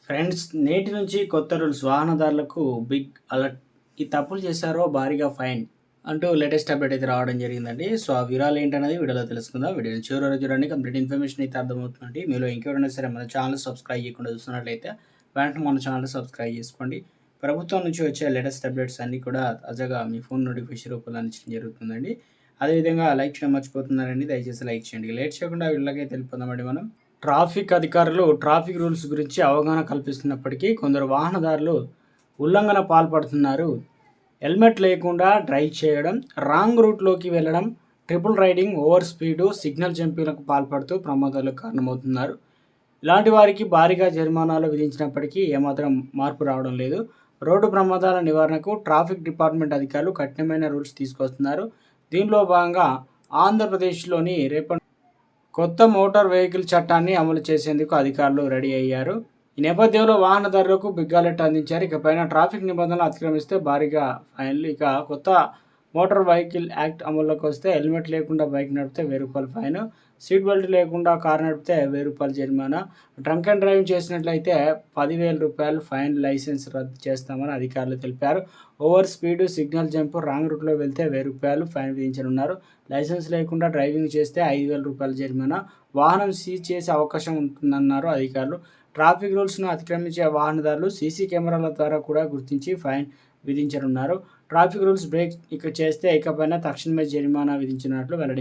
Friends, నేటి నుంచి కొత్త రూల్స్ వాహనదారులకు బిగ్ అలర్ట్. ఈ తప్పులు చేశారో భారీగా ఫైన్ అంటూ లేటెస్ట్ అప్డేట్ అయితే రావడం జరిగిందండి. సో ఆ వివరాలు ఏంటనేది వీడియోలో తెలుసుకుందాం. వీడియోని చివరి వరకు చూడండి. కంప్లీట్ ఇన్ఫర్మేషన్ అయితే అర్థమవుతుందండి. మీలో ఇంకెవరైనా సరే మన ఛానల్ సబ్స్క్రైబ్ చేయకుండా చూస్తున్నట్లయితే వెంటనే మన ఛానల్ సబ్స్క్రైబ్ చేసుకోండి. ప్రభుత్వం నుంచి వచ్చే లేటెస్ట్ అప్డేట్స్ అన్నీ కూడా తాజాగా మీ ఫోన్ నోటిఫికేషన్ రూపంలో అందించడం జరుగుతుందండి. అదేవిధంగా లైక్ చేయడం మర్చిపోతున్నారండి. దయచేసి లైక్ చేయండి. లేట్ చేయకుండా వీళ్ళకైతే వెళ్ళిపోదామండి మనం. ట్రాఫిక్ అధికారులు ట్రాఫిక్ రూల్స్ గురించి అవగాహన కల్పిస్తున్నప్పటికీ కొందరు వాహనదారులు ఉల్లంఘన పాల్పడుతున్నారు. హెల్మెట్ లేకుండా డ్రైవ్ చేయడం, రాంగ్ రూట్లోకి వెళ్ళడం, triple riding, over speed, signal జంపింగ్లకు పాల్పడుతూ ప్రమాదాలకు కారణమవుతున్నారు. ఇలాంటి వారికి భారీగా జరిమానాలు విధించినప్పటికీ ఏమాత్రం మార్పు రావడం లేదు. రోడ్డు ప్రమాదాల నివారణకు ట్రాఫిక్ డిపార్ట్మెంట్ అధికారులు కఠినమైన రూల్స్ తీసుకొస్తున్నారు. దీనిలో భాగంగా ఆంధ్రప్రదేశ్లోని రేపటి కొత్త మోటార్ వెహికల్ చట్టాన్ని అమలు చేసేందుకు అధికారులు రెడీ అయ్యారు. ఈ నేపథ్యంలో వాహనదారులకు బిగ్ అలర్ట్ అందించారు. ఇకపైన ట్రాఫిక్ నిబంధనలు అతిక్రమిస్తే భారీగా ఫైన్లు. ఇక కొత్త మోటార్ వెహికల్ యాక్ట్ అమల్లోకి వస్తే హెల్మెట్ లేకుండా బైక్ నడిపితే ₹1000 ఫైన్, సీట్ బెల్ట్ లేకుండా కారు నడిపితే ₹1000 జరిమానా, డ్రంక్ అండ్ డ్రైవింగ్ చేసినట్లయితే ₹10,000 ఫైన్, లైసెన్స్ రద్దు చేస్తామని అధికారులు తెలిపారు. Over speed, signal jump, wrong రూట్లో వెళ్తే ₹1000 ఫైన్ విధించనున్నారు. లైసెన్స్ లేకుండా డ్రైవింగ్ చేస్తే ₹5,000 జరిమానా, వాహనం సీజ్ చేసే అవకాశం ఉంటుందన్నారు అధికారులు. ట్రాఫిక్ రూల్స్ను అతిక్రమించే వాహనదారులు సీసీ కెమెరాల ద్వారా కూడా గుర్తించి ఫైన్ విధించనున్నారు. ట్రాఫిక్ రూల్స్ బ్రేక్ చేస్తే ఇకపైన తక్షణమే జరిమానా విధించినట్లు వెల్లడించారు.